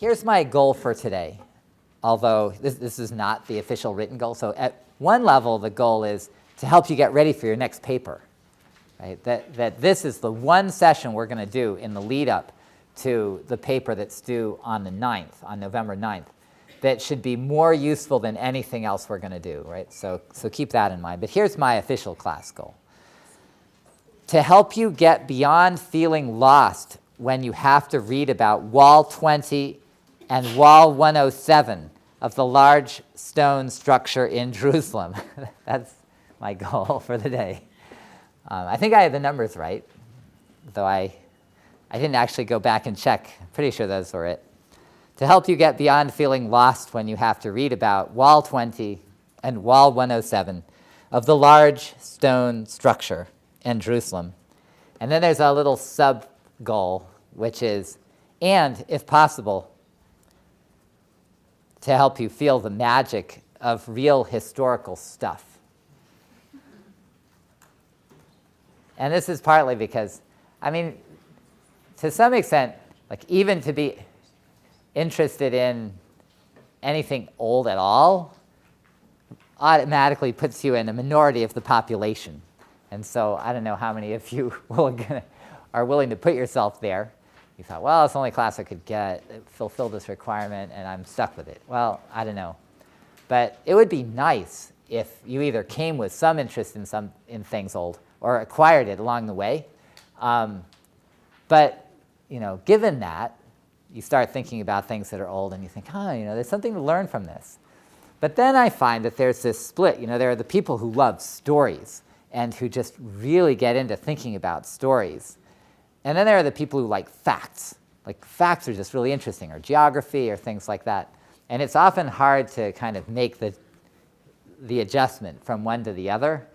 here's my goal for today, although this is not the official written goal. So at one level, the goal is to help you get ready for your next paper. Right? That this is the one session we're going to do in the lead up to the paper that's due on the 9th, on November 9th, that should be more useful than anything else we're going to do, right? So keep that in mind. But here's my official class goal. To help you get beyond feeling lost when you have to read about Wall 20 and Wall 107 of the large stone structure in Jerusalem. That's my goal for the day. I think I had the numbers right, though I didn't actually go back and check. I'm pretty sure those were it. To help you get beyond feeling lost when you have to read about Wall 20 and Wall 107 of the large stone structure in Jerusalem. And then there's a little sub-goal, which is, and if possible, to help you feel the magic of real historical stuff. And this is partly because, to some extent, like even to be interested in anything old at all automatically puts you in a minority of the population. And so I don't know how many of you are willing to put yourself there. You thought, well, it's the only class I could get, fulfill this requirement, and I'm stuck with it. Well, I don't know. But it would be nice if you either came with some interest in things old or acquired it along the way. But given that, you start thinking about things that are old and you think, there's something to learn from this. But then I find that there's this split. There are the people who love stories and who just really get into thinking about stories. And then there are the people who like facts. Like facts are just really interesting, or geography or things like that. And it's often hard to kind of make the adjustment from one to the other.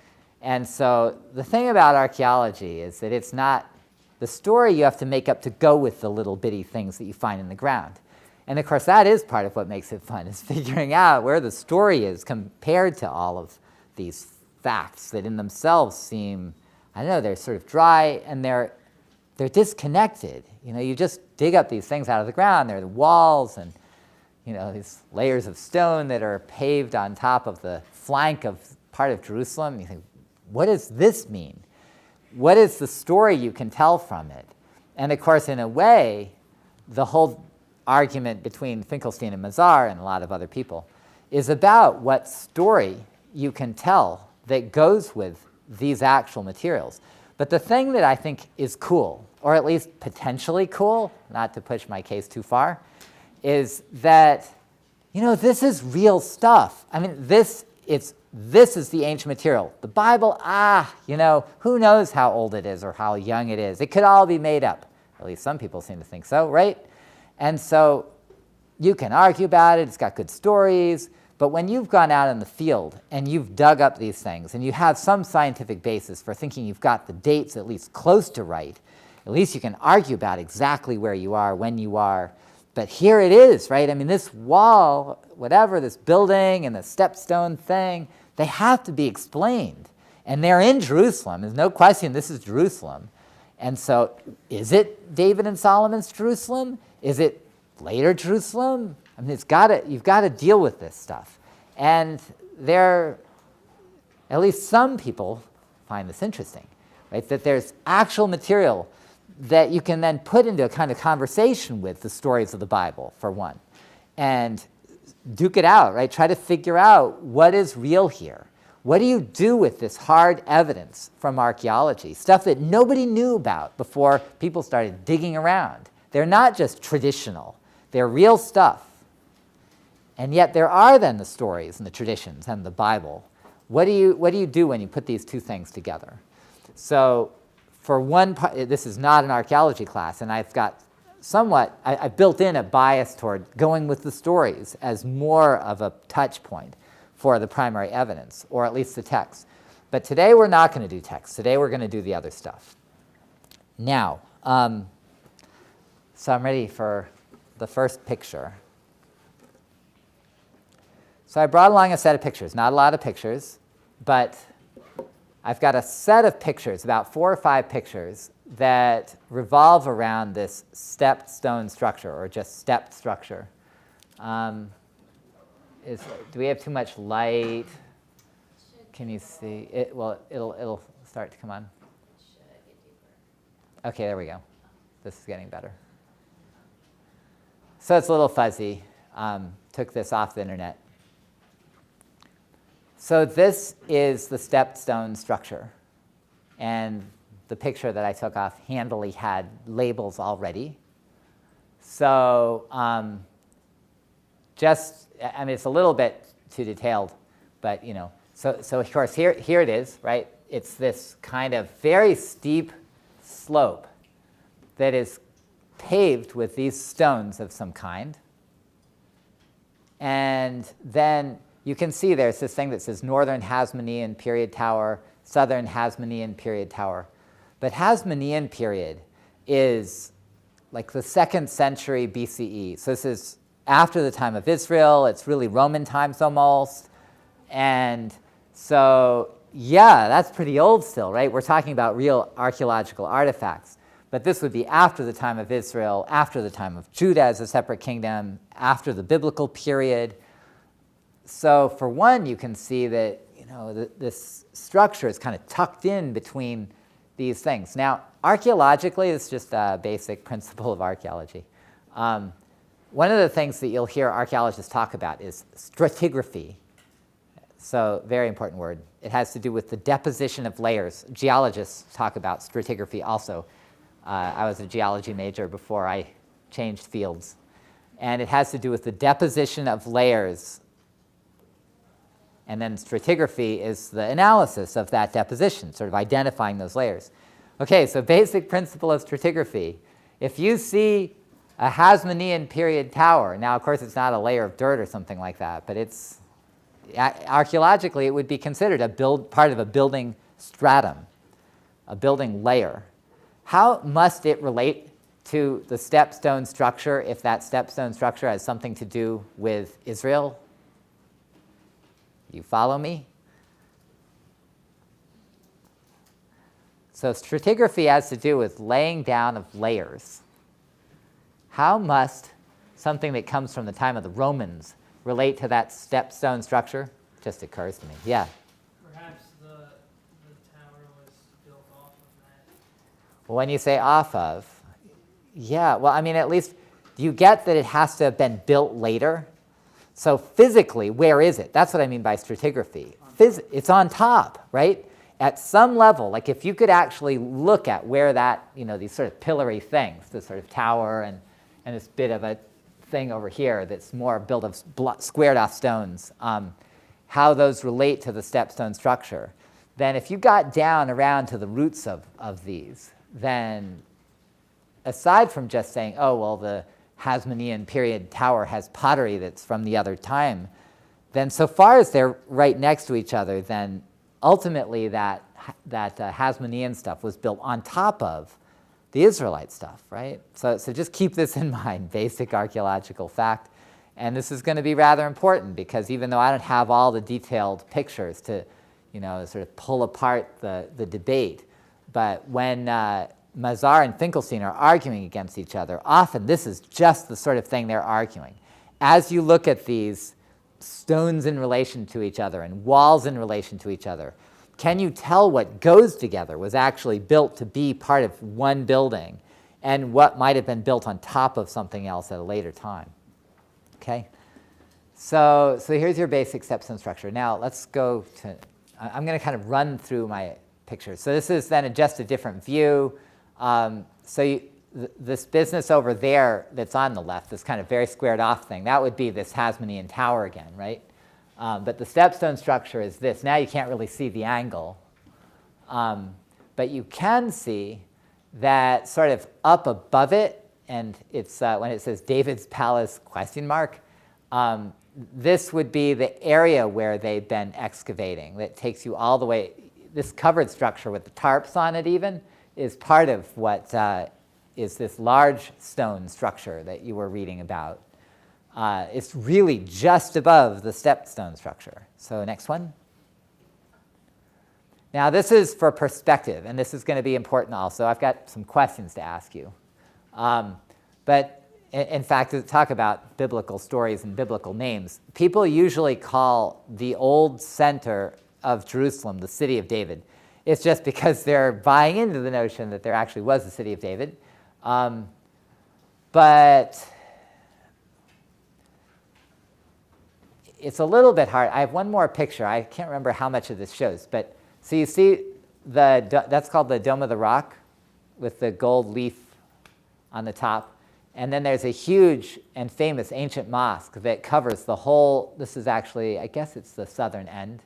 And so the thing about archaeology is that it's not the story you have to make up to go with the little bitty things that you find in the ground. And of course, that is part of what makes it fun, is figuring out where the story is compared to all of these facts that in themselves seem, they're sort of dry and they're disconnected. You just dig up these things out of the ground. There are the walls and these layers of stone that are paved on top of the flank of part of Jerusalem. You think, what does this mean? What is the story you can tell from it? And of course, in a way, the whole argument between Finkelstein and Mazar and a lot of other people is about what story you can tell that goes with these actual materials. But the thing that I think is cool, or at least potentially cool, not to push my case too far, is that, this is real stuff. This is the ancient material. The Bible, who knows how old it is or how young it is. It could all be made up. At least some people seem to think so, right? And so you can argue about it. It's got good stories. But when you've gone out in the field and you've dug up these things and you have some scientific basis for thinking you've got the dates at least close to right, at least you can argue about exactly where you are, when you are. But here it is, right? This wall, whatever, this building and the stepstone thing, they have to be explained. And they're in Jerusalem. There's no question this is Jerusalem. And so is it David and Solomon's Jerusalem? Is it later Jerusalem? You've got to deal with this stuff. And at least some people find this interesting, right? That there's actual material that you can then put into a kind of conversation with the stories of the Bible, for one, and duke it out, right? Try to figure out what is real here. What do you do with this hard evidence from archaeology, stuff that nobody knew about before people started digging around? They're not just traditional. They're real stuff. And yet there are then the stories and the traditions and the Bible. What do you do when you put these two things together? So for one part, this is not an archaeology class, and I've got I built in a bias toward going with the stories as more of a touch point for the primary evidence, or at least the text. But today we're not going to do text. Today we're going to do the other stuff. Now, so I'm ready for the first picture. So I brought along a set of pictures, not a lot of pictures, but I've got a set of pictures, about 4 or 5 pictures, that revolve around this stepped stone structure, or just stepped structure. Do we have too much light? Can you see it? Well, it'll start to come on. Okay, there we go. This is getting better. So it's a little fuzzy. Took this off the internet. So this is the stepped stone structure. And the picture that I took off handily had labels already. So it's a little bit too detailed, but so of course here it is, right? It's this kind of very steep slope that is paved with these stones of some kind. And then you can see there's this thing that says Northern Hasmonean Period Tower, Southern Hasmonean Period Tower. But Hasmonean period is like the 2nd century BCE. So this is after the time of Israel. It's really Roman times almost. And so, yeah, that's pretty old still, right? We're talking about real archaeological artifacts. But this would be after the time of Israel, after the time of Judah as a separate kingdom, after the biblical period. So for one, you can see that this structure is kind of tucked in between these things. Now, archaeologically, it's just a basic principle of archaeology. One of the things that you'll hear archaeologists talk about is stratigraphy. So, very important word. It has to do with the deposition of layers. Geologists talk about stratigraphy also. I was a geology major before I changed fields. And it has to do with the deposition of layers. And then stratigraphy is the analysis of that deposition, sort of identifying those layers. Okay, so basic principle of stratigraphy. If you see a Hasmonean period tower, now of course it's not a layer of dirt or something like that, but it's archaeologically it would be considered part of a building stratum, a building layer. How must it relate to the stepstone structure if that stepstone structure has something to do with Israel? You follow me? So stratigraphy has to do with laying down of layers. How must something that comes from the time of the Romans relate to that stepstone structure? Just occurs to me. Yeah? Perhaps the tower was built off of that. When you say off of, yeah, well, I mean, at least, do you get that it has to have been built later? So physically, where is it? That's what I mean by stratigraphy. It's on top, right? At some level, like if you could actually look at where that, these sort of pillory things, this sort of tower and this bit of a thing over here that's more built of squared off stones, how those relate to the stepstone structure, then if you got down around to the roots of these, then aside from just saying, oh, well, the Hasmonean period tower has pottery that's from the other time, then so far as they're right next to each other, then ultimately that Hasmonean stuff was built on top of the Israelite stuff, right? So just keep this in mind, basic archaeological fact. And this is going to be rather important because even though I don't have all the detailed pictures to, sort of pull apart the debate, but when Mazar and Finkelstein are arguing against each other, often this is just the sort of thing they're arguing. As you look at these stones in relation to each other and walls in relation to each other, can you tell what goes together was actually built to be part of one building and what might have been built on top of something else at a later time? Okay? So here's your basic stepstone structure. Now let's go to, I'm going to kind of run through my pictures. So this is then just a different view. This business over there that's on the left, this kind of very squared off thing, that would be this Hasmonean tower again, right? But the stepstone structure is this. Now you can't really see the angle. But you can see that sort of up above it, and it's when it says David's Palace ? This would be the area where they've been excavating. That takes you all the way. This covered structure with the tarps on it even is part of what is this large stone structure that you were reading about. It's really just above the stepstone structure. So next one. Now, this is for perspective, and this is going to be important also. I've got some questions to ask you. But in fact, to talk about biblical stories and biblical names, people usually call the old center of Jerusalem the city of David. It's just because they're buying into the notion that there actually was a city of David. But it's a little bit hard. I have one more picture. I can't remember how much of this shows. But so you see, that's called the Dome of the Rock with the gold leaf on the top. And then there's a huge and famous ancient mosque that covers the whole. This is actually, I guess it's the southern end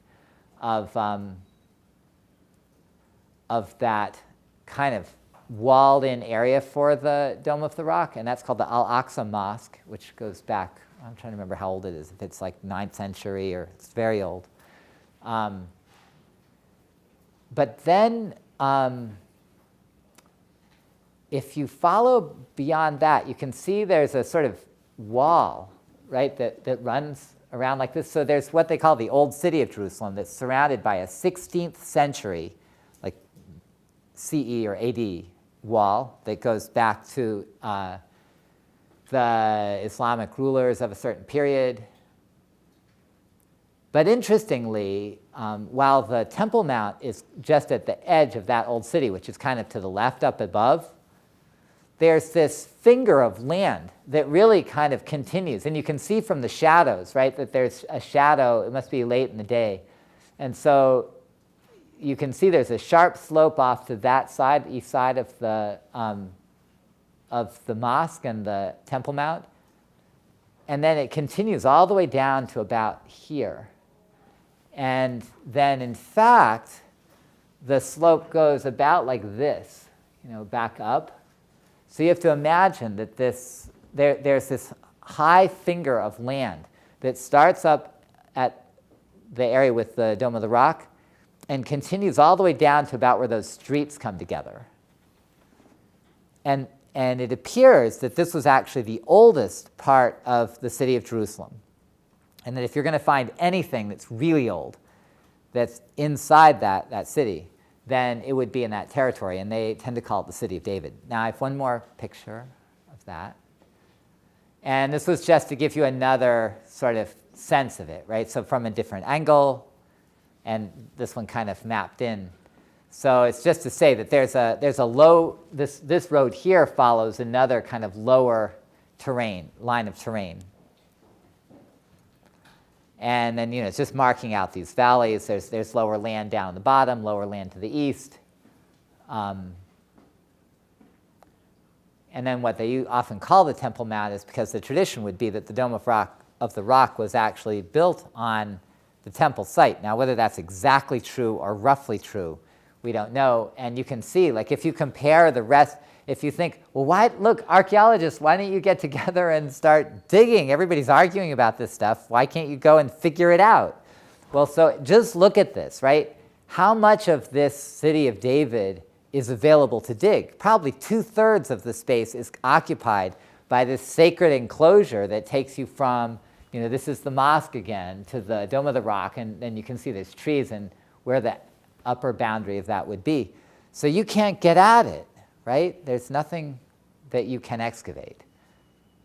of that kind of walled-in area for the Dome of the Rock, and that's called the Al-Aqsa Mosque, which goes back, I'm trying to remember how old it is, if it's like 9th century or it's very old. But then if you follow beyond that, you can see there's a sort of wall, right, that runs around like this. So there's what they call the Old City of Jerusalem that's surrounded by a 16th century, like CE or AD wall that goes back to the Islamic rulers of a certain period. But interestingly, while the Temple Mount is just at the edge of that old city, which is kind of to the left up above, there's this finger of land that really kind of continues. And you can see from the shadows, right, that there's a shadow. It must be late in the day. And so you can see there's a sharp slope off to that side, east side of the mosque and the Temple Mount. And then it continues all the way down to about here. And then, in fact, the slope goes about like this, back up. So you have to imagine that there's this high finger of land that starts up at the area with the Dome of the Rock and continues all the way down to about where those streets come together. And it appears that this was actually the oldest part of the city of Jerusalem. And that if you're going to find anything that's really old, that's inside that city, then it would be in that territory, and they tend to call it the City of David. Now, I have one more picture of that. And this was just to give you another sort of sense of it, right? So from a different angle, and this one kind of mapped in. So it's just to say that there's a low, this road here follows another kind of lower line of terrain. And then, it's just marking out these valleys. There's lower land down the bottom, lower land to the east. And then what they often call the Temple Mount is because the tradition would be that the Dome of the Rock was actually built on the temple site. Now, whether that's exactly true or roughly true, we don't know. And you can see, like, if you compare the rest, if you think, well, look, archaeologists, why don't you get together and start digging? Everybody's arguing about this stuff. Why can't you go and figure it out? Well, so just look at this, right? How much of this city of David is available to dig? Probably 2/3 of the space is occupied by this sacred enclosure that takes you from, this is the mosque again, to the Dome of the Rock, and then you can see there's trees and where the upper boundary of that would be. So you can't get at it. Right? There's nothing that you can excavate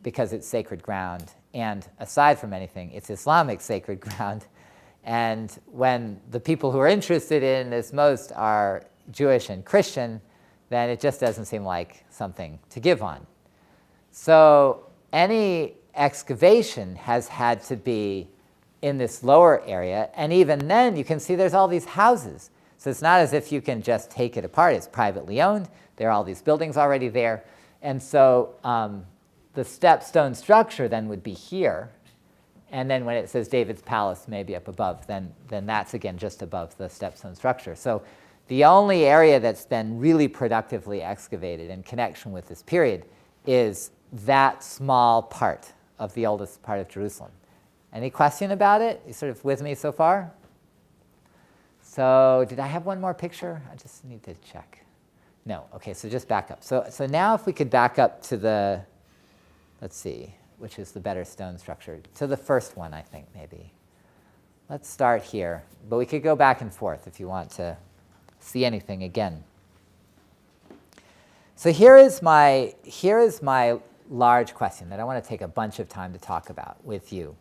because it's sacred ground. And aside from anything, it's Islamic sacred ground. And when the people who are interested in this most are Jewish and Christian, then it just doesn't seem like something to give on. So any excavation has had to be in this lower area. And even then, you can see there's all these houses. So it's not as if you can just take it apart. It's privately owned. There are all these buildings already there. And so the stepstone structure then would be here. And then when it says David's palace maybe up above, then that's again just above the stepstone structure. So the only area that's been really productively excavated in connection with this period is that small part of the oldest part of Jerusalem. Any question about it? You sort of with me so far? So did I have one more picture? I just need to check. No. Okay, so just back up. So now if we could back up to the, let's see, which is the better stone structure, to the first one, I think, maybe. Let's start here. But we could go back and forth if you want to see anything again. So here is my large question that I want to take a bunch of time to talk about with you.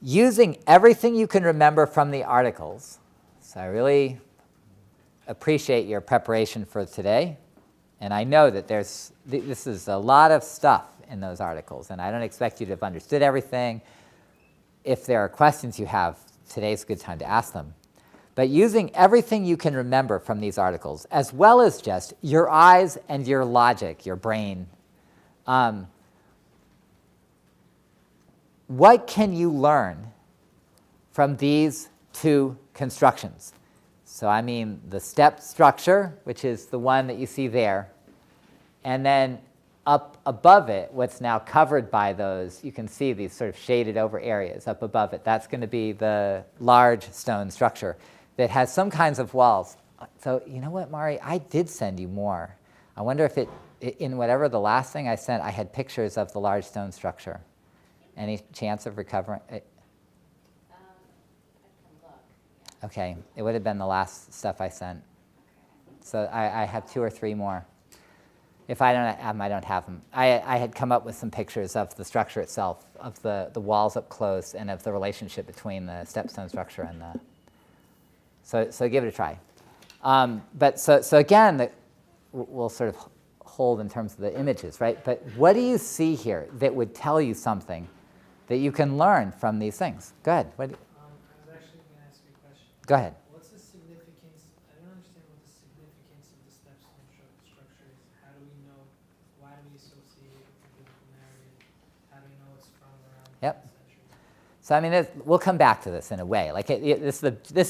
Using everything you can remember from the articles, so I really appreciate your preparation for today, and I know that this is a lot of stuff in those articles, and I don't expect you to have understood everything. If there are questions you have, today's a good time to ask them. But using everything you can remember from these articles, as well as just your eyes and your logic, your brain, what can you learn from these two constructions? So I mean the step structure, which is the one that you see there, and then up above it, what's now covered by those, you can see these sort of shaded over areas up above it. That's going to be the large stone structure that has some kinds of walls. So you know what, Mari? I did send you more. I wonder if in whatever the last thing I sent, I had pictures of the large stone structure. Any chance of recovering? I can look. Yeah. Okay, it would have been the last stuff I sent. Okay. So I have 2 or 3 more. If I don't have them, I don't have them. I had come up with some pictures of the structure itself, of the walls up close, and of the relationship between the stepstone structure and the... So give it a try. But so again, we'll sort of hold in terms of the images, right? But what do you see here that would tell you something that you can learn from these things? Go ahead. I was actually going to ask you a question. Go ahead. What's the significance? I don't understand what the significance of the stepstone structure is. How do we know? Why do we associate it with the biblical narrative? How do we know it's from around the Yep. 10th century? So I mean, we'll come back to this in a way. Like this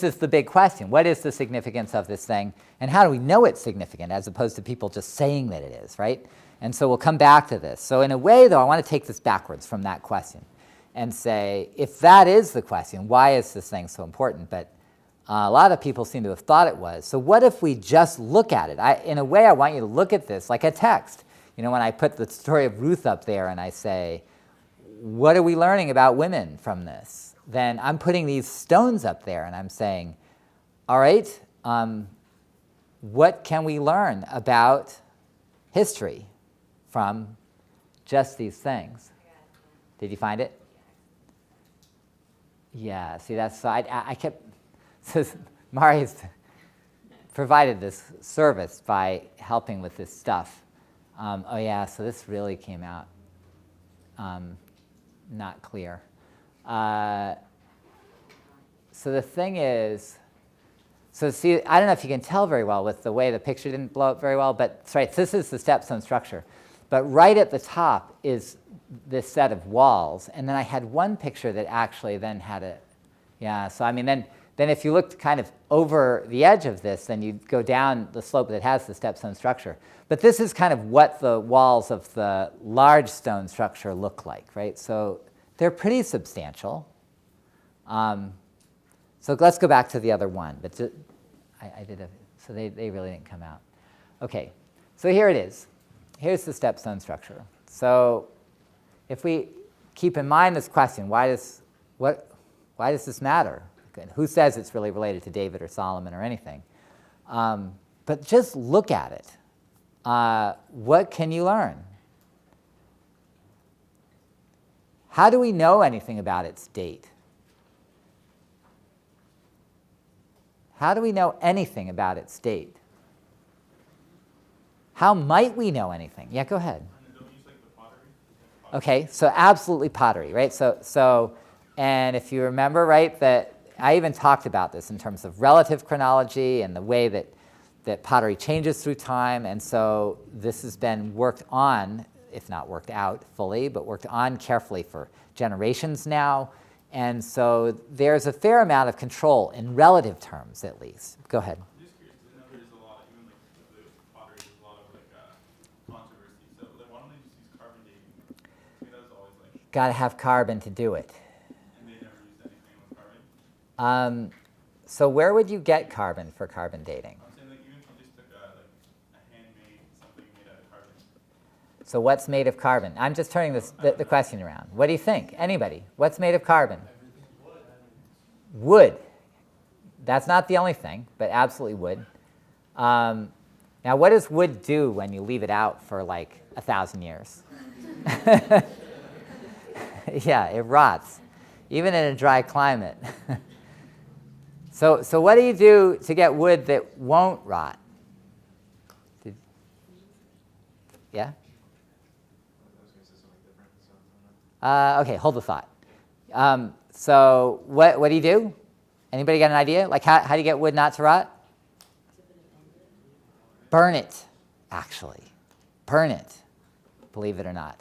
is the big question. What is the significance of this thing, and how do we know it's significant, as opposed to people just saying that it is, right? And so we'll come back to this. So in a way, though, I want to take this backwards from that question and say, if that is the question, why is this thing so important? But a lot of people seem to have thought it was. So what if we just look at it? In a way, I want you to look at this like a text. You know, when I put the story of Ruth up there and I say, what are we learning about women from this? Then I'm putting these stones up there and I'm saying, all right, what can we learn about history from just these things? Did you find it? Yeah, see, that's, so I kept, so Mari's provided this service by helping with this stuff. Oh yeah, so this really came out not clear. So the thing is, so see, I don't know if you can tell very well with the way the picture didn't blow up very well, but right, this is the stepstone structure. But right at the top is this set of walls, and then I had one picture that actually then had a, yeah, so I mean, then if you looked kind of over the edge of this, then you'd go down the slope that has the stepstone structure. But this is kind of what the walls of the large stone structure look like, right? So they're pretty substantial. So let's go back to the other one. But so they really didn't come out. Okay, so here it is. Here's the stepstone structure. So if we keep in mind this question, why does this matter? Who says it's really related to David or Solomon or anything? But just look at it. What can you learn? How do we know anything about its date? How do we know anything about its date? How might we know anything? Yeah, go ahead. Don't use like the pottery? Okay, so absolutely pottery, right? So, and if you remember, right, that I even talked about this in terms of relative chronology and the way that pottery changes through time, and so this has been worked on, if not worked out fully, but worked on carefully for generations now, and so there's a fair amount of control in relative terms, at least. Go ahead. I'm just curious, because I know there's a lot, even like the pottery, there's a lot of like controversy. So like, why don't they just use carbon dating? I mean, that was always like. Got to have carbon to do it. And they never used anything with carbon. So where would you get carbon for carbon dating? I'm saying like even if you just took like a handmade something made out of carbon. So what's made of carbon? I'm just turning the question around. What do you think? Anybody? What's made of carbon? Wood. That's not the only thing, but absolutely wood. Now, what does wood do when you leave it out for like 1,000 years? Yeah, it rots, even in a dry climate. So what do you do to get wood that won't rot? Yeah? Okay, hold the thought. So what do you do? Anybody got an idea? Like how do you get wood not to rot? Burn it, actually. Burn it, believe it or not.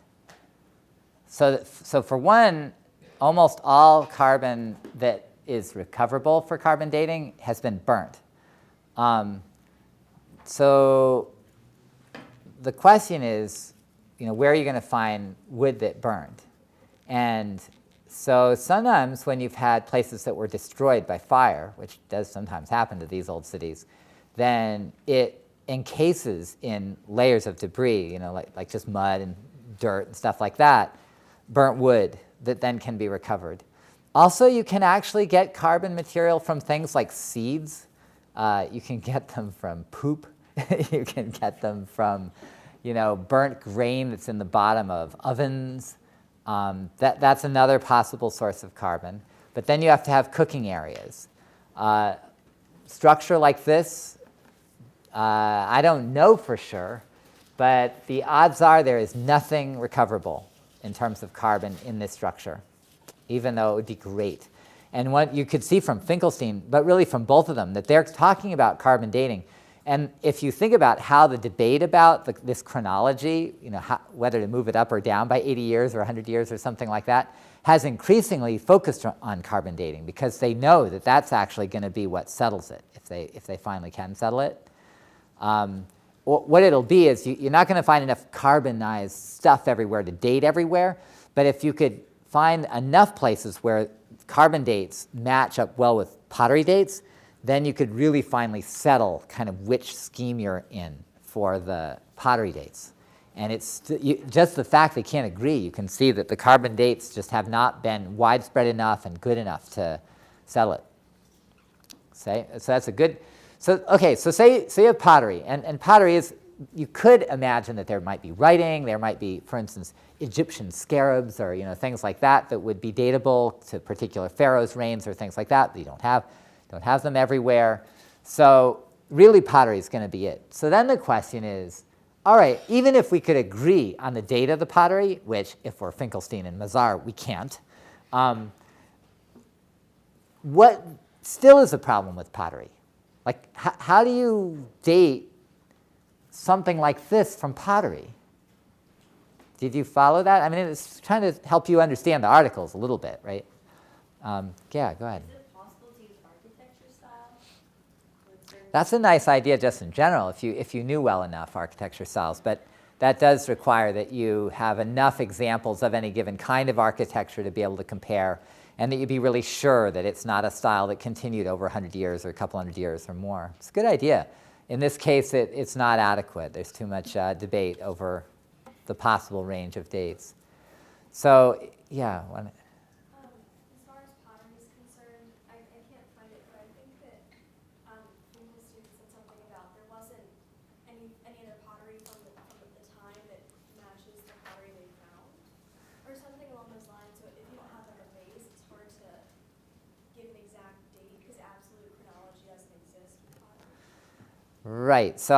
So for one, almost all carbon that is recoverable for carbon dating has been burnt. So the question is, where are you going to find wood that burned? And so sometimes when you've had places that were destroyed by fire, which does sometimes happen to these old cities, then it encases in layers of debris, like just mud and dirt and stuff like that, burnt wood that then can be recovered. Also, you can actually get carbon material from things like seeds. You can get them from poop. You can get them from, burnt grain that's in the bottom of ovens. That's another possible source of carbon. But then you have to have cooking areas. Structure like this, I don't know for sure, but the odds are there is nothing recoverable in terms of carbon in this structure, even though it would be great. And what you could see from Finkelstein, but really from both of them, that they're talking about carbon dating. And if you think about how the debate about this chronology, whether to move it up or down by 80 years or 100 years or something like that, has increasingly focused on carbon dating because they know that that's actually going to be what settles it if they finally can settle it. What it'll be is you're not going to find enough carbonized stuff everywhere to date everywhere, but if you could find enough places where carbon dates match up well with pottery dates, then you could really finally settle kind of which scheme you're in for the pottery dates. And it's just the fact they can't agree, you can see that the carbon dates just have not been widespread enough and good enough to settle it. So that's a good... So say you have pottery, and pottery is, you could imagine that there might be writing, there might be, for instance, Egyptian scarabs or things like that would be datable to particular pharaohs' reigns or things like that you don't have them everywhere. So really pottery is going to be it. So then the question is, all right, even if we could agree on the date of the pottery, which if we're Finkelstein and Mazar, we can't, what still is a problem with pottery? Like, how do you date something like this from pottery? Did you follow that? I mean, it's trying to help you understand the articles a little bit, right? Yeah, go ahead. Is it possible to use architecture style? That's a nice idea just in general, if you knew well enough architecture styles. But that does require that you have enough examples of any given kind of architecture to be able to compare, and that you be really sure that it's not a style that continued over 100 years or a couple hundred years or more. It's a good idea. In this case, it's not adequate. There's too much debate over the possible range of dates. So, yeah. As far as pottery is concerned, I can't find it, but I think that Finkelstein said something about there wasn't any other pottery from the time that matches the pottery they found, or something along those lines. So if you don't have like a base, it's hard to give an exact date because absolute chronology doesn't exist with pottery. Right. So,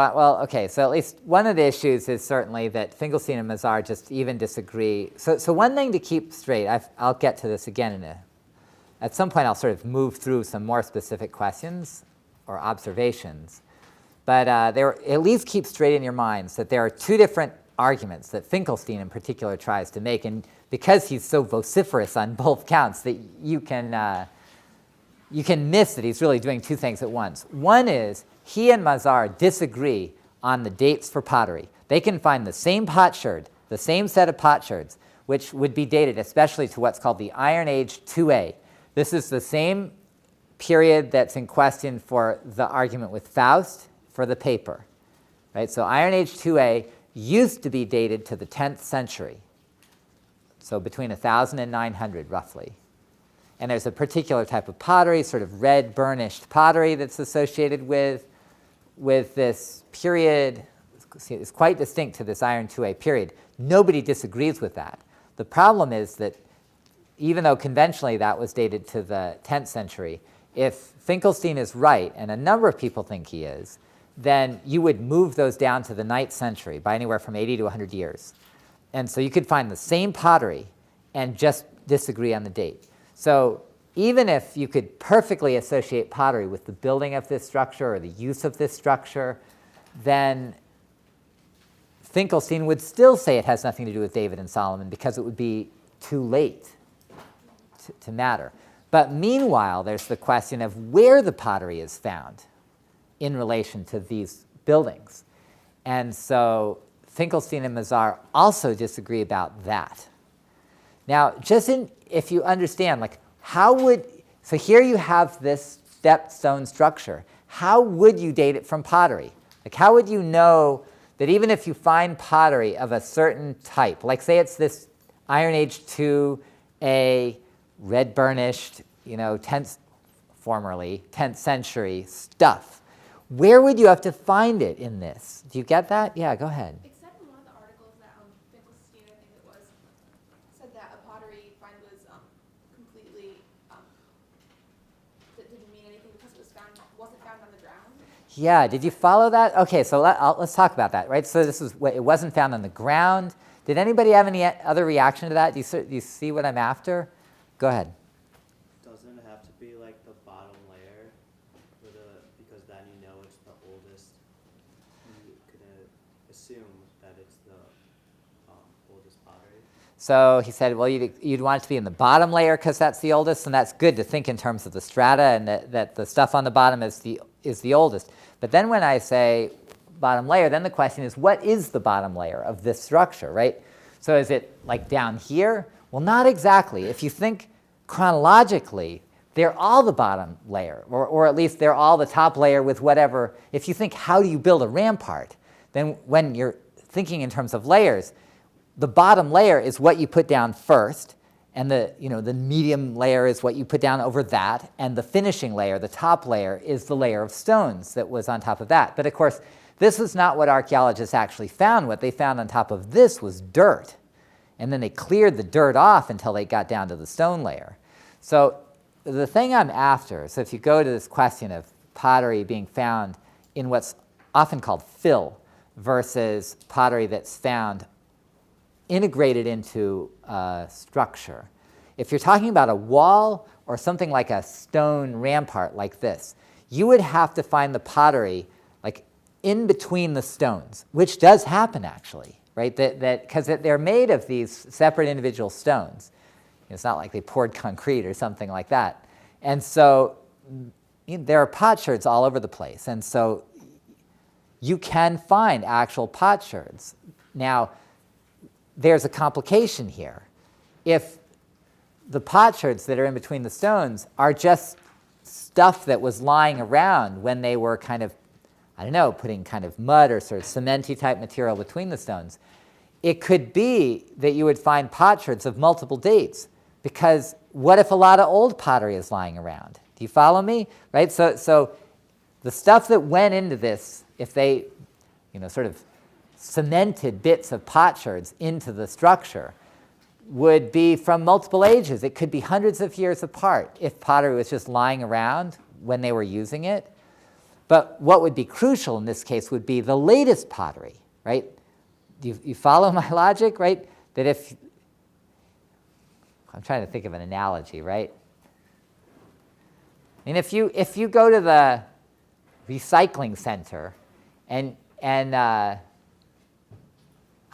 so at least one of the issues is certainly that Finkelstein and Mazar just even disagree. So one thing to keep straight, I'll get to this again at some point I'll sort of move through some more specific questions or observations. But at least keep straight in your minds that there are two different arguments that Finkelstein in particular tries to make. And because he's so vociferous on both counts, that you can miss that he's really doing two things at once. One is he and Mazar disagree on the dates for pottery. They can find the same potsherd, the same set of potsherds, which would be dated especially to what's called the Iron Age 2A. This is the same period that's in question for the argument with Faust for the paper. Right? So Iron Age 2A used to be dated to the 10th century, so between 1000 and 900 roughly. and there's a particular type of pottery, sort of red burnished pottery that's associated with this period. It's quite distinct to this Iron 2A period. Nobody disagrees with that. The problem is that even though conventionally that was dated to the 10th century, if Finkelstein is right, and a number of people think he is, then you would move those down to the 9th century by anywhere from 80 to 100 years. And so you could find the same pottery and just disagree on the date. So even if you could perfectly associate pottery with the building of this structure or the use of this structure, then Finkelstein would still say it has nothing to do with David and Solomon because it would be too late to matter. But meanwhile, there's the question of where the pottery is found in relation to these buildings. And so Finkelstein and Mazar also disagree about that. Now, if you understand, like, so here you have this stepped stone structure. How would you date it from pottery? Like, how would you know that even if you find pottery of a certain type, like say it's this Iron Age 2A red burnished, 10th century stuff, where would you have to find it in this? Do you get that? Yeah, go ahead. Except in one of the articles that Finkelstein, I think it was, said that a pottery find was completely, that didn't mean anything because it wasn't found on the ground. Yeah, did you follow that? Okay, so let's talk about that, right? So it wasn't found on the ground. Did anybody have any other reaction to that? Do you see what I'm after? Go ahead. Doesn't it have to be like the bottom layer, because then you know it's the oldest? You could assume that it's the oldest pottery. So he said, well, you'd want it to be in the bottom layer because that's the oldest, and that's good to think in terms of the strata and that the stuff on the bottom is the oldest. But then when I say bottom layer, then the question is, what is the bottom layer of this structure, right? So is it like down here? Well, not exactly. If you think chronologically, they're all the bottom layer, or at least they're all the top layer with whatever. If you think, how do you build a rampart? Then when you're thinking in terms of layers, the bottom layer is what you put down first, and the medium layer is what you put down over that, and the finishing layer, the top layer, is the layer of stones that was on top of that. But of course, this is not what archaeologists actually found. What they found on top of this was dirt. And then they cleared the dirt off until they got down to the stone layer. So the thing I'm after, so if you go to this question of pottery being found in what's often called fill versus pottery that's found integrated into a structure. If you're talking about a wall or something like a stone rampart like this, you would have to find the pottery like in between the stones, which does happen actually, right? Because they're made of these separate individual stones. It's not like they poured concrete or something like that. And so there are potsherds all over the place. And so you can find actual potsherds. Now, there's a complication here. If the potsherds that are in between the stones are just stuff that was lying around when they were kind of, putting kind of mud or sort of cementy type material between the stones, it could be that you would find potsherds of multiple dates, because what if a lot of old pottery is lying around? Do you follow me? Right? So the stuff that went into this, if they sort of cemented bits of potsherds into the structure, would be from multiple ages. It could be hundreds of years apart if pottery was just lying around when they were using it. But what would be crucial in this case would be the latest pottery, right? You follow my logic, right? That if, I'm trying to think of an analogy, right? I mean, if you go to the recycling center and I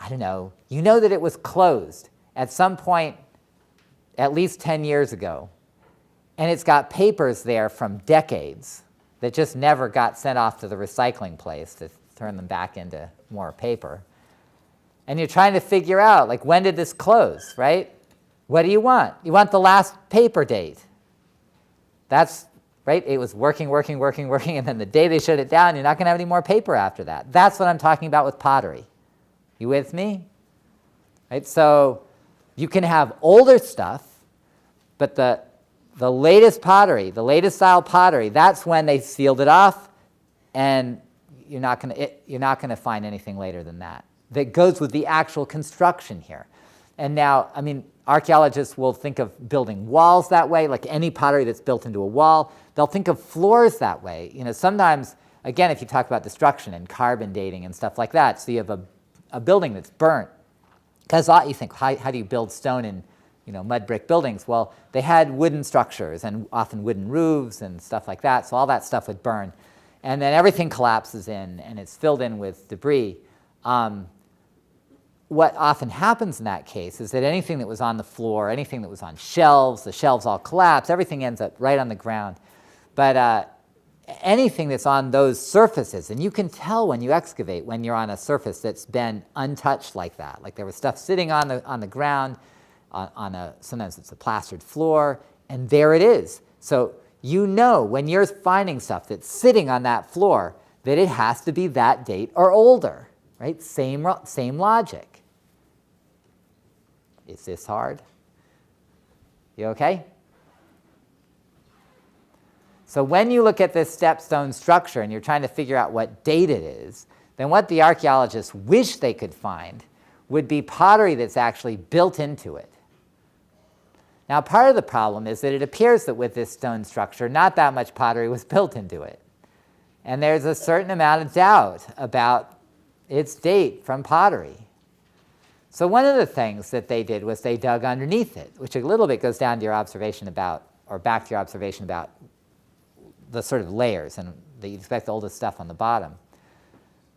don't know, you know that it was closed at some point at least 10 years ago, and it's got papers there from decades that just never got sent off to the recycling place to turn them back into more paper. And you're trying to figure out, like, when did this close, right? What do you want? You want the last paper date. That's, right? It was working, and then the day they shut it down, you're not going to have any more paper after that. That's what I'm talking about with pottery. You with me? Right? So you can have older stuff, but the the latest pottery, the latest style pottery, that's when they sealed it off, and you're not going to find anything later than that. That goes with the actual construction here. And now, I mean, archaeologists will think of building walls that way, like any pottery that's built into a wall. They'll think of floors that way. You know, sometimes, again, if you talk about destruction and carbon dating and stuff like that, so you have a building that's burnt. Because you think, how do you build stone in, you know, mud brick buildings? Well, they had wooden structures and often wooden roofs and stuff like that, so all that stuff would burn. And then everything collapses in, and it's filled in with debris. What often happens in that case is that anything that was on the floor, anything that was on shelves, the shelves all collapse, everything ends up right on the ground. But anything that's on those surfaces, and you can tell when you excavate when you're on a surface that's been untouched like that. Like there was stuff sitting on the ground, sometimes it's a plastered floor, and there it is. So you know when you're finding stuff that's sitting on that floor that it has to be that date or older, right? Same logic. Is this hard? You okay? So when you look at this stepstone structure and you're trying to figure out what date it is, then what the archaeologists wish they could find would be pottery that's actually built into it. Now, part of the problem is that it appears that with this stone structure, not that much pottery was built into it. And there's a certain amount of doubt about its date from pottery. So one of the things that they did was they dug underneath it, which a little bit goes down to your observation about, or back to your observation about the sort of layers, and that you expect the oldest stuff on the bottom.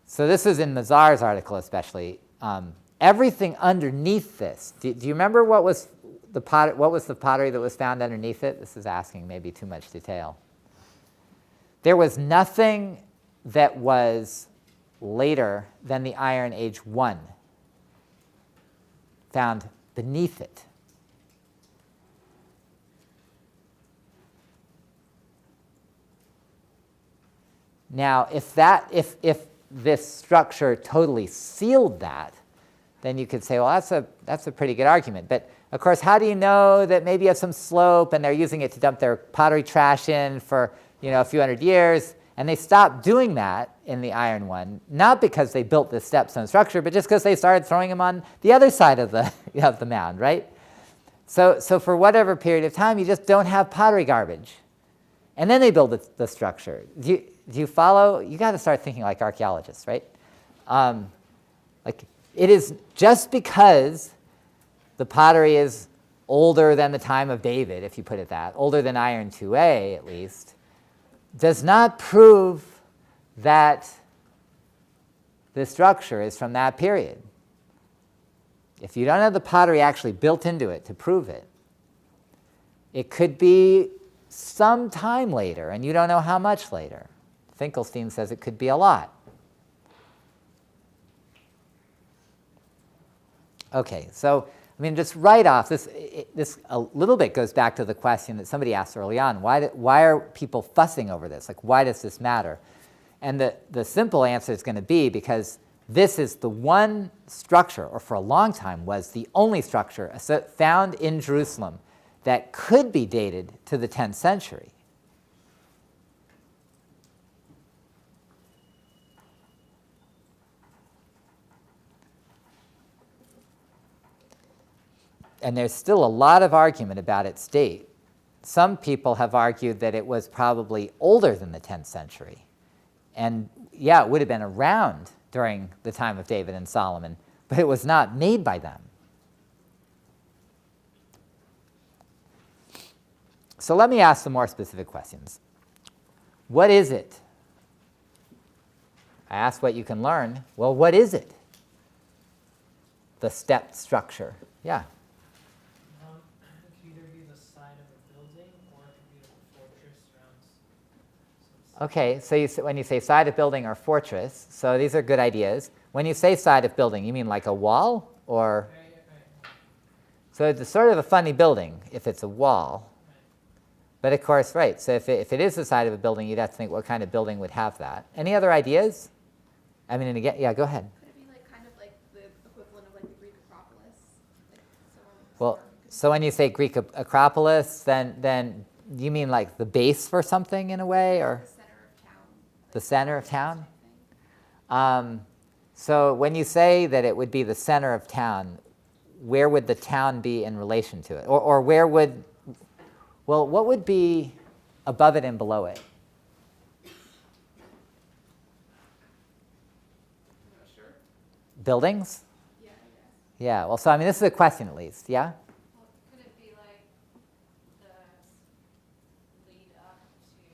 So this is in Mazar's article especially. Everything underneath this, do you remember what was the pottery that was found underneath it? This is asking maybe too much detail. There was nothing that was later than the Iron Age 1 found beneath it. Now, if this structure totally sealed that, then you could say, well, that's a pretty good argument. But of course, how do you know that maybe you have some slope and they're using it to dump their pottery trash in for, you know, a few hundred years? And they stopped doing that in the Iron One, not because they built this stepstone structure, but just because they started throwing them on the other side of the mound, right? So for whatever period of time, you just don't have pottery garbage. And then they build the structure. Do you follow? You got to start thinking like archaeologists, right? Like it is just because the pottery is older than the time of David, if you put it that, older than Iron 2A at least, does not prove that the structure is from that period. If you don't have the pottery actually built into it to prove it, it could be some time later, and you don't know how much later. Finkelstein says it could be a lot. Okay, so I mean, just right off, this a little bit goes back to the question that somebody asked early on. Why are people fussing over this? Like, why does this matter? And the simple answer is going to be because this is the one structure, or for a long time was the only structure found in Jerusalem that could be dated to the 10th century. And there's still a lot of argument about its date. Some people have argued that it was probably older than the 10th century. And yeah, it would have been around during the time of David and Solomon, but it was not made by them. So let me ask some more specific questions. What is it? I asked what you can learn. Well, what is it? The stepped structure. Yeah. It could either be the side of a building or it could be a fortress around some Okay, so when you say side of building or fortress, so these are good ideas. When you say side of building, you mean like a wall? Or Right. so it's sort of a funny building if it's a wall. But of course, right, so if it is the side of a building, you'd have to think what kind of building would have that. Any other ideas? I mean, and again, yeah, go ahead. Could it be like kind of like the equivalent of like the Greek Acropolis? Like Well, so when you say Greek Acropolis, then You mean like the base for something in a way, or The center of town. the center of town? Type thing. So when you say that it would be the center of town, where would the town be in relation to it? Or where would, well, what would be above it and below it? I'm not sure. Buildings? Yeah, I guess. Yeah, well, so I mean, this is a question at least, yeah? Well, could it be like the lead up to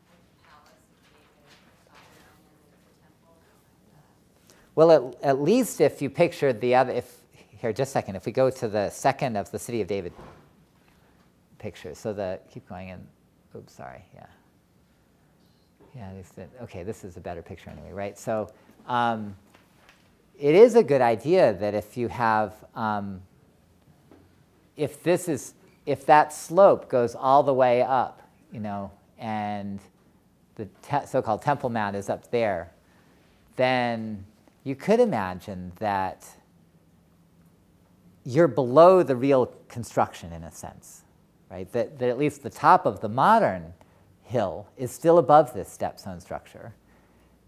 the palace of David or Solomon and the temple? Well, at least if you pictured the other, here, just a second, if we go to the second of the City of David picture, so keep going in, oops, sorry, yeah. Yeah, okay, this is a better picture anyway, right? So it is a good idea that if you have, if that slope goes all the way up, and the so-called Temple Mount is up there, then you could imagine that you're below the real construction in a sense, right? That at least the top of the modern hill is still above this stepstone structure.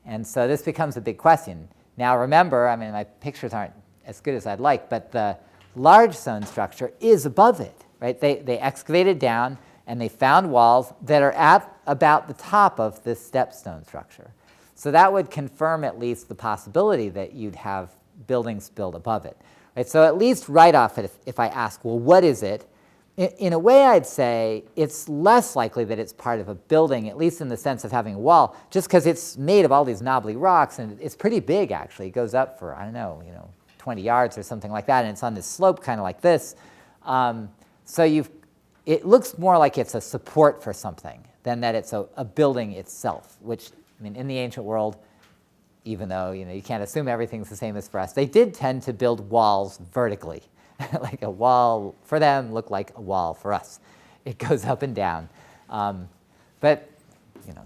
And so this becomes a big question. Now remember, I mean, my pictures aren't as good as I'd like, but the large stone structure is above it, right? They excavated down and they found walls that are at about the top of this stepstone structure. So that would confirm at least the possibility that you'd have buildings built above it. Right? So at least right off it, if I ask, well, what is it? In a way, I'd say it's less likely that it's part of a building, at least in the sense of having a wall, just because it's made of all these knobbly rocks, and it's pretty big, actually. It goes up for, I don't know, 20 yards or something like that, and it's on this slope kind of like this. So it looks more like it's a support for something than that it's a building itself, which, I mean, in the ancient world, even though you can't assume everything's the same as for us, they did tend to build walls vertically. Like a wall for them looked like a wall for us. It goes up and down. But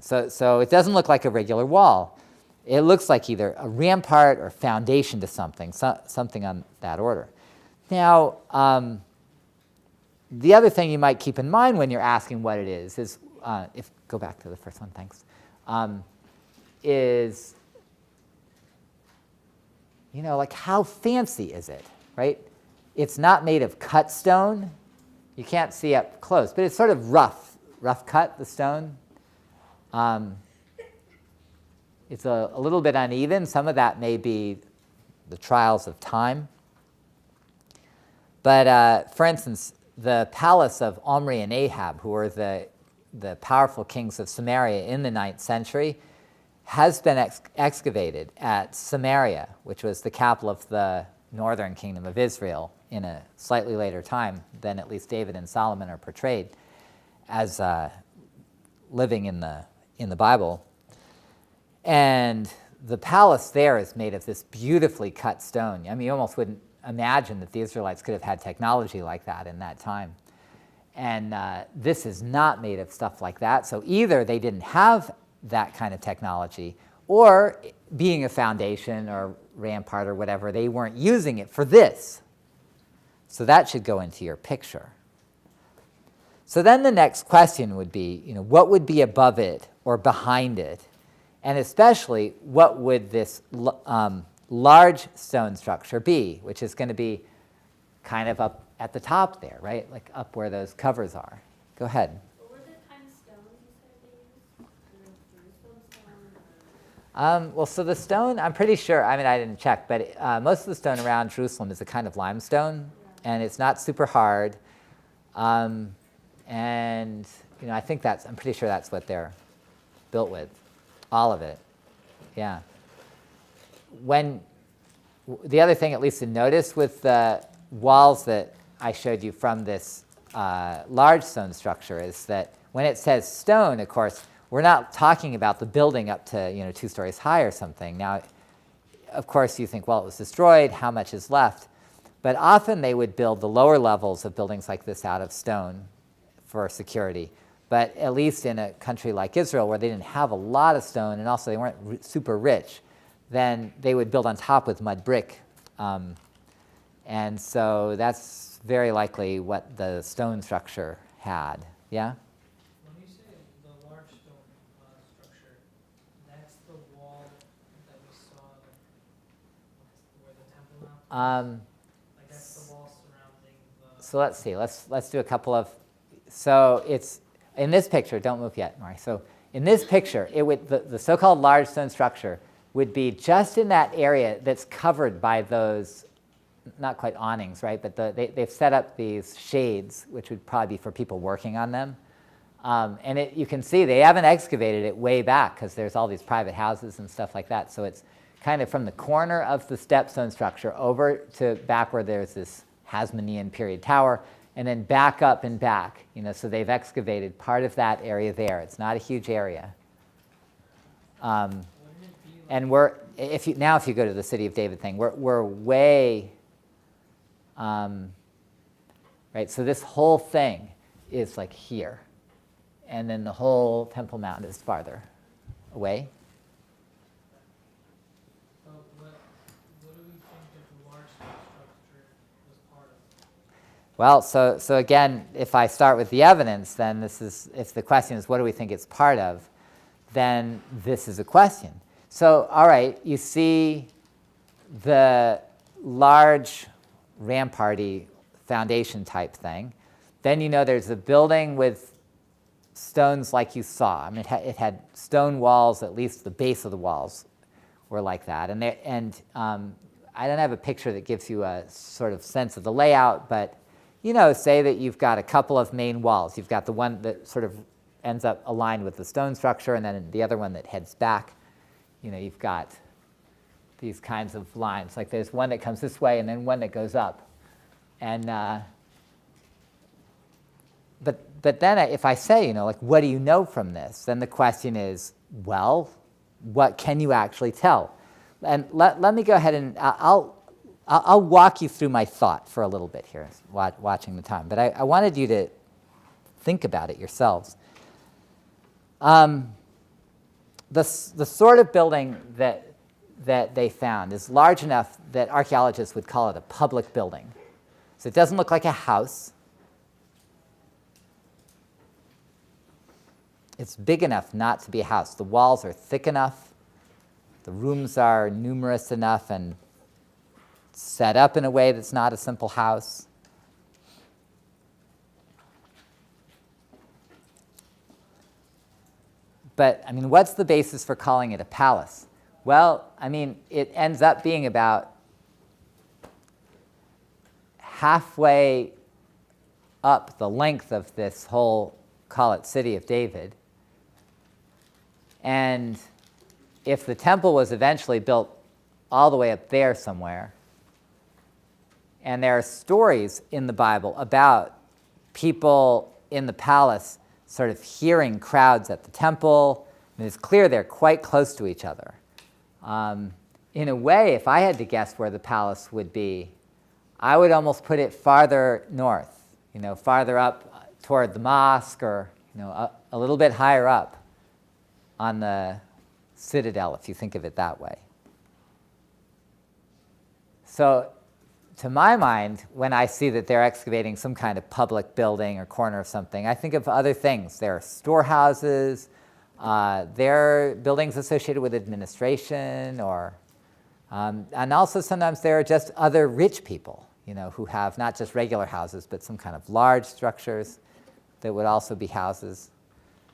so it doesn't look like a regular wall. It looks like either a rampart or foundation to something, something on that order. Now, the other thing you might keep in mind when you're asking what it is go back to the first one, thanks, is, like how fancy is it, right? It's not made of cut stone. You can't see up close, but it's sort of rough cut, the stone. It's a little bit uneven. Some of that may be the trials of time. But for instance, the palace of Omri and Ahab, who were the powerful kings of Samaria in the 9th century, has been excavated at Samaria, which was the capital of the northern kingdom of Israel in a slightly later time than at least David and Solomon are portrayed as living in the Bible. And the palace there is made of this beautifully cut stone. I mean, you almost wouldn't imagine that the Israelites could have had technology like that in that time. And this is not made of stuff like that. So either they didn't have that kind of technology, or being a foundation or rampart or whatever, they weren't using it for this. So that should go into your picture. So then the next question would be, what would be above it or behind it? And especially, what would this large stone structure be, which is going to be kind of up at the top there, right? Like up where those covers are. Go ahead. What were the kind of stones you said they used? Jerusalem stone? Well, so the stone, I'm pretty sure, I mean, I didn't check, but most of the stone around Jerusalem is a kind of limestone, and it's not super hard. And, I think I'm pretty sure that's what they're built with, all of it, yeah. The other thing, at least to notice with the walls that I showed you from this large stone structure, is that when it says stone, of course, we're not talking about the building up to 2 stories high or something. Now, of course, you think, well, it was destroyed, how much is left? But often they would build the lower levels of buildings like this out of stone for security. But at least in a country like Israel, where they didn't have a lot of stone and also they weren't super rich, then they would build on top with mud brick. And so that's very likely what the stone structure had. Yeah? When you say the large stone structure, that's the wall that we saw, where the temple now? Like that's the wall surrounding the. So let's see. Let's do a couple of. So it's in this picture. Don't move yet, Mari. So in this picture, it would the so-called large stone structure would be just in that area that's covered by those, not quite awnings, right? But they've set up these shades, which would probably be for people working on them. And you can see they haven't excavated it way back because there's all these private houses and stuff like that. So it's kind of from the corner of the stepstone structure over to back where there's this Hasmonean period tower, and then back up and back. So they've excavated part of that area there. It's not a huge area. And if you go to the City of David thing, we're way, right? So this whole thing is like here, and then the whole Temple Mount is farther away. What do we think that the large stone structure was part of? Well, so again, if I start with the evidence, then if the question is what do we think it's part of, then this is a question. So, all right, you see the large ramparty foundation type thing. Then there's a building with stones like you saw. I mean, it had stone walls, at least the base of the walls were like that. And I don't have a picture that gives you a sort of sense of the layout, but say that you've got a couple of main walls. You've got the one that sort of ends up aligned with the stone structure, and then the other one that heads back. You've got these kinds of lines. Like there's one that comes this way and then one that goes up. And but then if I say, like, what do you know from this? Then the question is, well, what can you actually tell? And let me go ahead and I'll walk you through my thought for a little bit here, watching the time. But I wanted you to think about it yourselves. The sort of building that they found is large enough that archaeologists would call it a public building. So it doesn't look like a house. It's big enough not to be a house. The walls are thick enough. The rooms are numerous enough and set up in a way that's not a simple house. But, I mean, what's the basis for calling it a palace? Well, I mean, it ends up being about halfway up the length of this whole, call it, City of David. And if the temple was eventually built all the way up there somewhere, and there are stories in the Bible about people in the palace sort of hearing crowds at the temple, and it's clear they're quite close to each other. In a way, if I had to guess where the palace would be, I would almost put it farther north, farther up toward the mosque, or a little bit higher up on the citadel, if you think of it that way. So, to my mind, when I see that they're excavating some kind of public building or corner of something, I think of other things. There are storehouses, there are buildings associated with administration, and also sometimes there are just other rich people, who have not just regular houses, but some kind of large structures that would also be houses.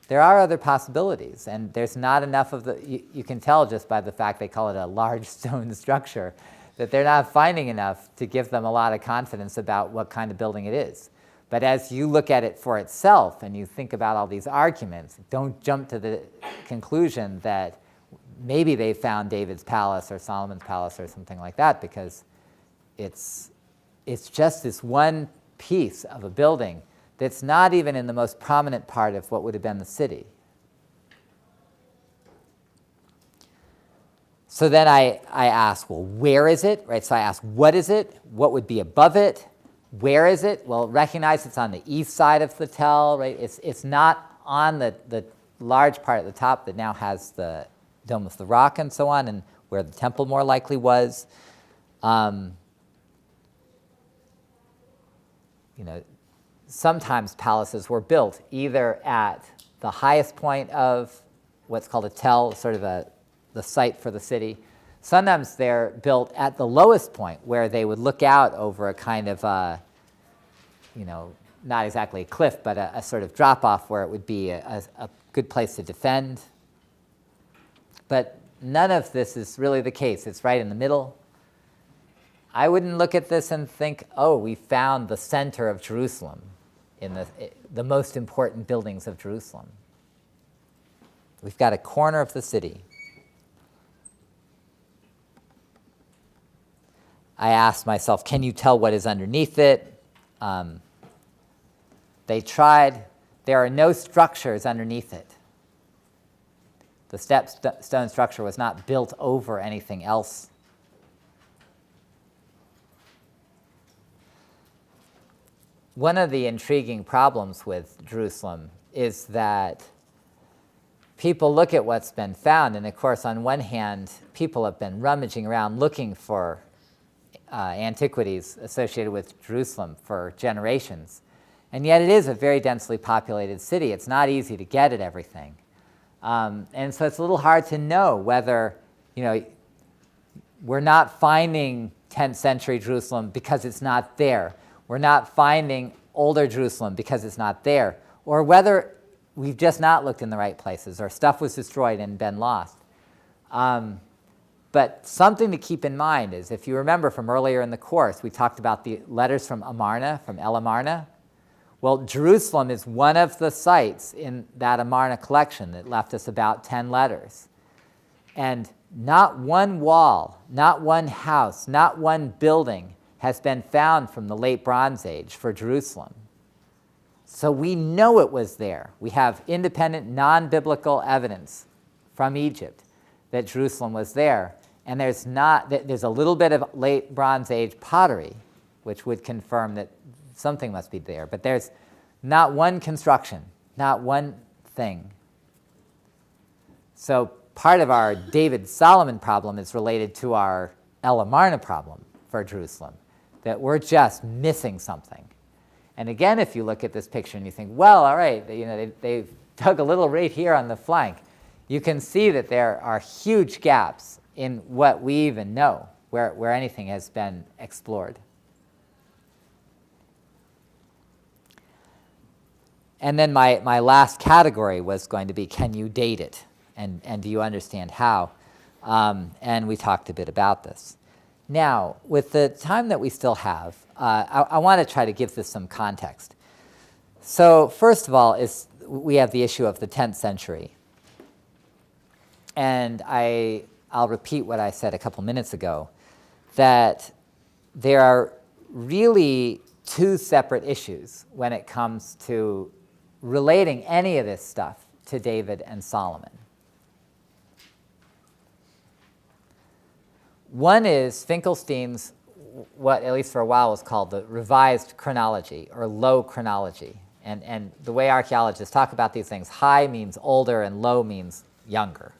There are other possibilities, and there's not enough of you can tell just by the fact they call it a large stone structure, that they're not finding enough to give them a lot of confidence about what kind of building it is. But as you look at it for itself and you think about all these arguments, don't jump to the conclusion that maybe they found David's palace or Solomon's palace or something like that, because it's just this one piece of a building that's not even in the most prominent part of what would have been the city. So then I ask, well, where is it? Right? So I ask, what is it? What would be above it? Where is it? Well, recognize it's on the east side of the tell, right? It's not on the large part at the top that now has the Dome of the Rock and so on, and where the temple more likely was. sometimes palaces were built either at the highest point of what's called a tell, sort of the site for the city. Sometimes they're built at the lowest point where they would look out over a kind of, not exactly a cliff, but a sort of drop-off where it would be a good place to defend. But none of this is really the case. It's right in the middle. I wouldn't look at this and think, oh, we found the center of Jerusalem, in the most important buildings of Jerusalem. We've got a corner of the city. I asked myself, can you tell what is underneath it? They tried. There are no structures underneath it. The stone structure was not built over anything else. One of the intriguing problems with Jerusalem is that people look at what's been found, and of course, on one hand, people have been rummaging around looking for antiquities associated with Jerusalem for generations. And yet it is a very densely populated city. It's not easy to get at everything. And so it's a little hard to know whether, we're not finding 10th century Jerusalem because it's not there. We're not finding older Jerusalem because it's not there. Or whether we've just not looked in the right places, or stuff was destroyed and been lost. But something to keep in mind is, if you remember from earlier in the course, we talked about the letters from Amarna, from El Amarna. Well, Jerusalem is one of the sites in that Amarna collection that left us about 10 letters. And not one wall, not one house, not one building has been found from the late Bronze Age for Jerusalem. So we know it was there. We have independent, non-biblical evidence from Egypt that Jerusalem was there. And there's a little bit of late Bronze Age pottery, which would confirm that something must be there. But there's not one construction, not one thing. So part of our David-Solomon problem is related to our El Amarna problem for Jerusalem, that we're just missing something. And again, if you look at this picture and you think, well, all right, they've dug a little right here on the flank, you can see that there are huge gaps in what we even know, where anything has been explored. And then my last category was going to be, can you date it? And do you understand how? And we talked a bit about this. Now, with the time that we still have, I want to try to give this some context. So first of all, we have the issue of the 10th century. And I'll repeat what I said a couple minutes ago, that there are really two separate issues when it comes to relating any of this stuff to David and Solomon. One is Finkelstein's, what at least for a while was called the revised chronology, or low chronology. And the way archaeologists talk about these things, high means older and low means younger.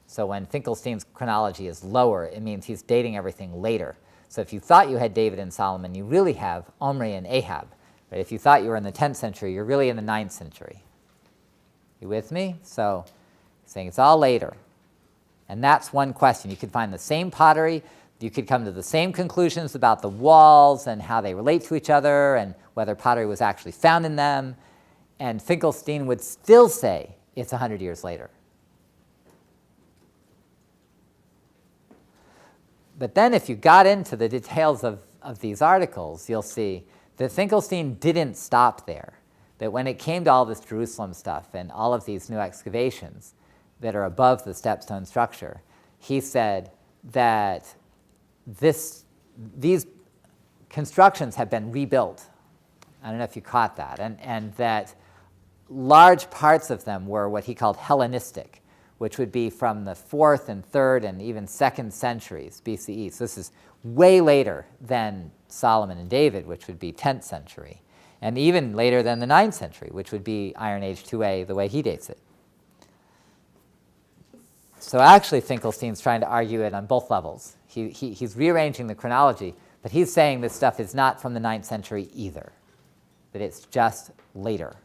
So when Finkelstein's chronology is lower, it means he's dating everything later. So if you thought you had David and Solomon, you really have Omri and Ahab. Right? If you thought you were in the 10th century, you're really in the 9th century. You with me? So saying it's all later. And that's one question. You could find the same pottery. You could come to the same conclusions about the walls and how they relate to each other and whether pottery was actually found in them. And Finkelstein would still say it's 100 years later. But then if you got into the details of these articles, you'll see that Finkelstein didn't stop there. That when it came to all this Jerusalem stuff and all of these new excavations that are above the stepstone structure, he said that these constructions have been rebuilt. I don't know if you caught that. And that large parts of them were what he called Hellenistic, which would be from the 4th and 3rd and even 2nd centuries BCE. So this is way later than Solomon and David, which would be 10th century, and even later than the 9th century, which would be Iron Age 2A, the way he dates it. So actually, Finkelstein's trying to argue it on both levels. He's rearranging the chronology, but he's saying this stuff is not from the 9th century either. that it's just later.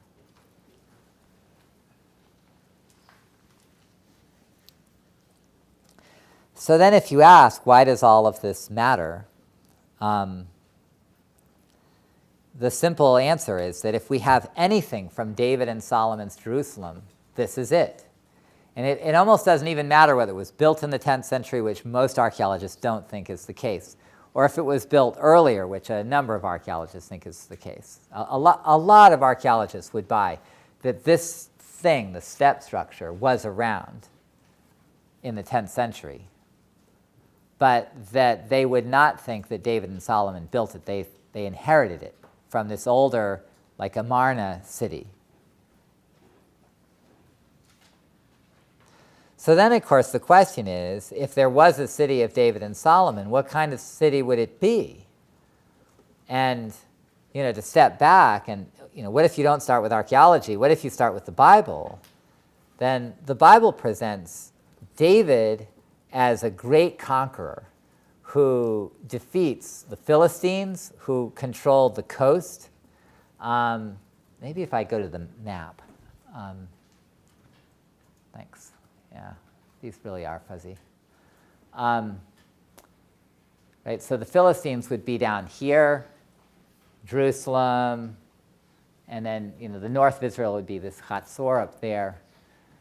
So then if you ask, why does all of this matter? The simple answer is that if we have anything from David and Solomon's Jerusalem, this is it. And it almost doesn't even matter whether it was built in the 10th century, which most archaeologists don't think is the case, or if it was built earlier, which a number of archaeologists think is the case. A lot of archaeologists would buy that this thing, the step structure, was around in the 10th century, but that they would not think that David and Solomon built it. They inherited it from this older, like Amarna city. So then, of course, the question is, if there was a city of David and Solomon, what kind of city would it be? And, to step back and, what if you don't start with archaeology? What if you start with the Bible? Then the Bible presents David as a great conqueror who defeats the Philistines, who controlled the coast. Maybe if I go to the map. Thanks. Yeah, these really are fuzzy. Right, so the Philistines would be down here, Jerusalem, and then the north of Israel would be this Chatzor up there.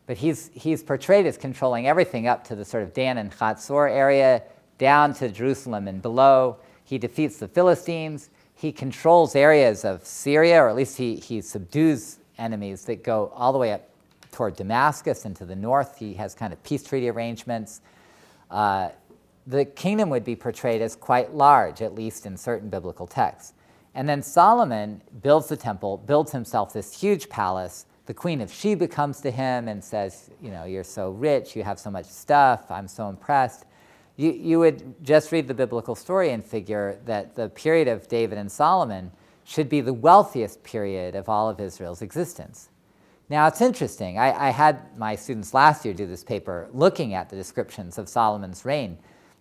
But he's portrayed as controlling everything up to the sort of Dan and Chatzor area, down to Jerusalem and below. He defeats the Philistines. He controls areas of Syria, or at least he subdues enemies that go all the way up toward Damascus and to the north. He has kind of peace treaty arrangements. The kingdom would be portrayed as quite large, at least in certain biblical texts. And then Solomon builds the temple, builds himself this huge palace. The Queen of Sheba comes to him and says, you're so rich, you have so much stuff, I'm so impressed. You would just read the biblical story and figure that the period of David and Solomon should be the wealthiest period of all of Israel's existence. Now, it's interesting. I had my students last year do this paper looking at the descriptions of Solomon's reign.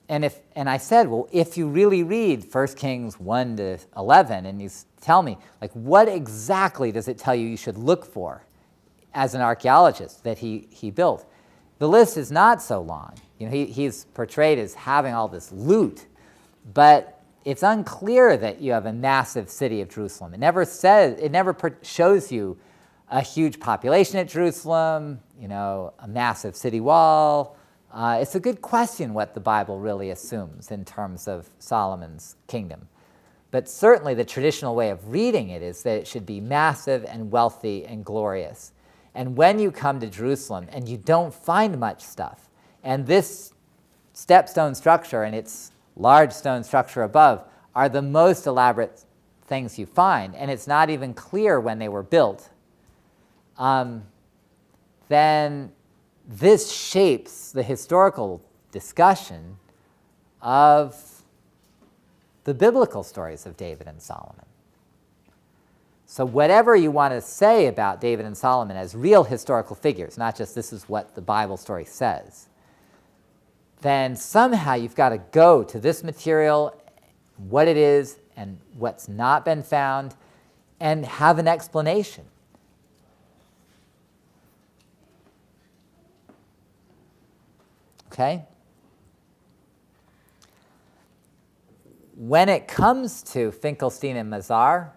And I said, well, if you really read 1 Kings 1 to 11 and you tell me, what exactly does it tell you should look for as an archaeologist that he built? The list is not so long. He's portrayed as having all this loot, but it's unclear that you have a massive city of Jerusalem. It never shows you a huge population at Jerusalem, a massive city wall. It's a good question what the Bible really assumes in terms of Solomon's kingdom. But certainly the traditional way of reading it is that it should be massive and wealthy and glorious. And when you come to Jerusalem and you don't find much stuff, and this stepstone structure and its large stone structure above are the most elaborate things you find, and it's not even clear when they were built, then this shapes the historical discussion of the biblical stories of David and Solomon. So whatever you want to say about David and Solomon as real historical figures, not just this is what the Bible story says, then somehow you've got to go to this material, what it is and what's not been found, and have an explanation. Okay? When it comes to Finkelstein and Mazar,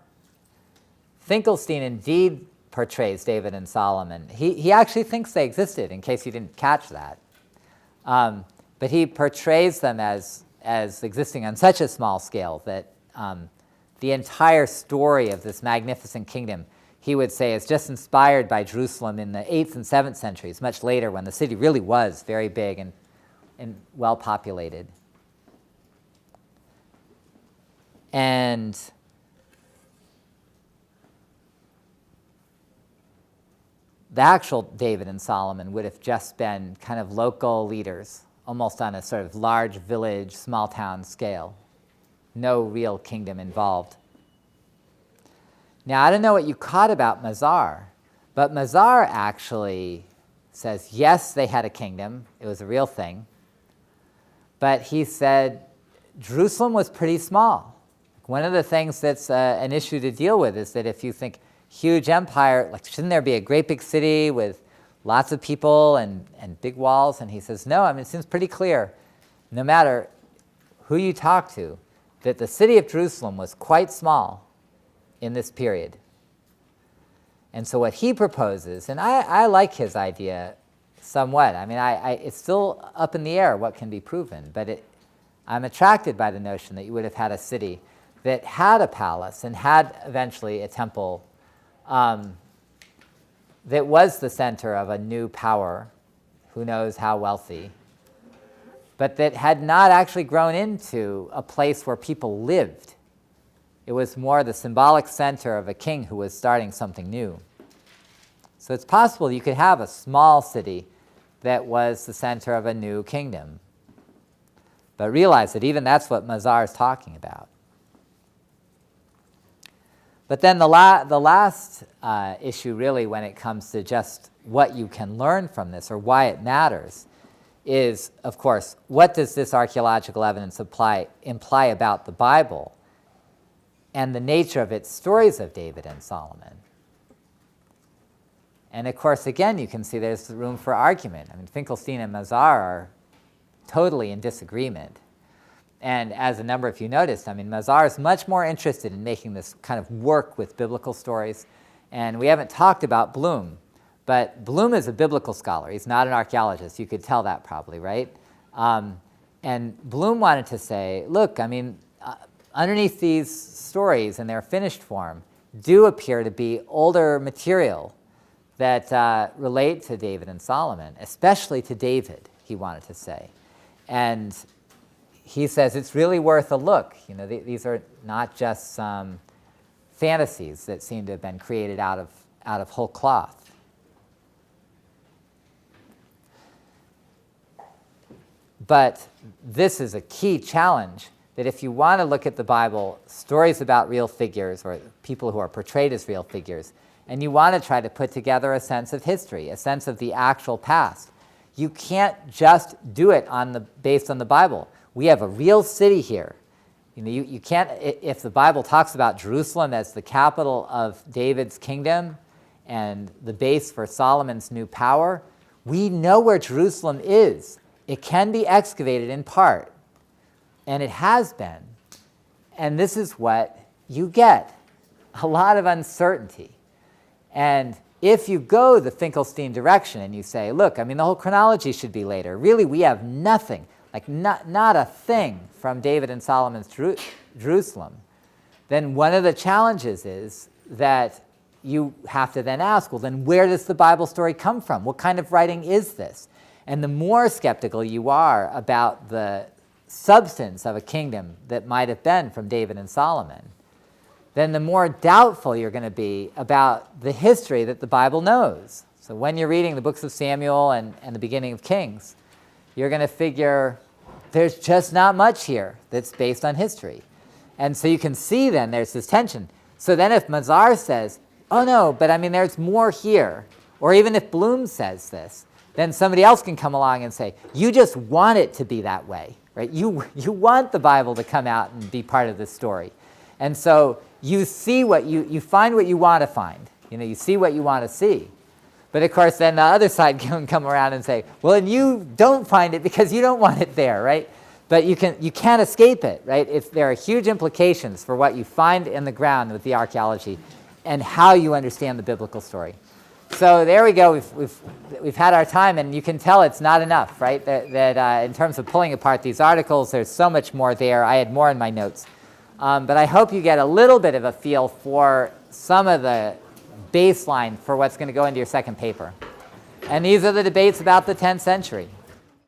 Finkelstein indeed portrays David and Solomon. He actually thinks they existed, in case you didn't catch that. But he portrays them as existing on such a small scale that the entire story of this magnificent kingdom, he would say, is just inspired by Jerusalem in the 8th and 7th centuries, much later when the city really was very big and well-populated. And the actual David and Solomon would have just been kind of local leaders, almost on a sort of large village, small town scale. No real kingdom involved. Now, I don't know what you caught about Mazar, but Mazar actually says, yes, they had a kingdom. It was a real thing. But he said Jerusalem was pretty small. One of the things that's an issue to deal with is that if you think huge empire, like shouldn't there be a great big city with lots of people and big walls? And he says, no, I mean, it seems pretty clear, no matter who you talk to, that the city of Jerusalem was quite small in this period. And so what he proposes, and I like his idea somewhat. I mean, it's still up in the air what can be proven, but I'm attracted by the notion that you would have had a city that had a palace and had eventually a temple that was the center of a new power, who knows how wealthy, but that had not actually grown into a place where people lived. It was more the symbolic center of a king who was starting something new. So it's possible you could have a small city that was the center of a new kingdom. But realize that even that's what Mazar is talking about. But then the last issue really when it comes to just what you can learn from this or why it matters is, of course, what does this archaeological evidence imply about the Bible and the nature of its stories of David and Solomon? And of course, again, you can see there's room for argument. I mean, Finkelstein and Mazar are totally in disagreement. And as a number of you noticed, I mean, Mazar is much more interested in making this kind of work with biblical stories. And we haven't talked about Bloom, but Bloom is a biblical scholar. He's not an archaeologist. You could tell that probably, right? And Bloom wanted to say, look, I mean, underneath these stories in their finished form do appear to be older material that relate to David and Solomon, especially to David, he wanted to say. And he says it's really worth a look. You know, these are not just some fantasies that seem to have been created out of whole cloth. But this is a key challenge, that if you want to look at the Bible, stories about real figures or people who are portrayed as real figures, and you want to try to put together a sense of history, a sense of the actual past, you can't just do it based on the Bible. We have a real city here. You know, you can't, if the Bible talks about Jerusalem as the capital of David's kingdom and the base for Solomon's new power, we know where Jerusalem is. It can be excavated in part, and it has been. And this is what you get, a lot of uncertainty. And if you go the Finkelstein direction and you say, look, I mean, the whole chronology should be later. Really, we have nothing, like not a thing from David and Solomon's Jerusalem. Then one of the challenges is that you have to then ask, well, then where does the Bible story come from? What kind of writing is this? And the more skeptical you are about the substance of a kingdom that might have been from David and Solomon, then the more doubtful you're going to be about the history that the Bible knows. So when you're reading the books of Samuel and the beginning of Kings, you're going to figure there's just not much here that's based on history. And so you can see then there's this tension. So then if Mazar says, oh no, but I mean there's more here, or even if Bloom says this, then somebody else can come along and say, you just want it to be that way, right? You want the Bible to come out and be part of this story. And so you see you find what you want to find. You know, you see what you want to see. But of course, then the other side can come around and say, well, and you don't find it because you don't want it there, right? But you can't escape it, right? There are huge implications for what you find in the ground with the archaeology and how you understand the biblical story. So there we go. We've had our time, and you can tell it's not enough, right? That in terms of pulling apart these articles, there's so much more there. I had more in my notes. But I hope you get a little bit of a feel for some of the baseline for what's going to go into your second paper. And these are the debates about the 10th century.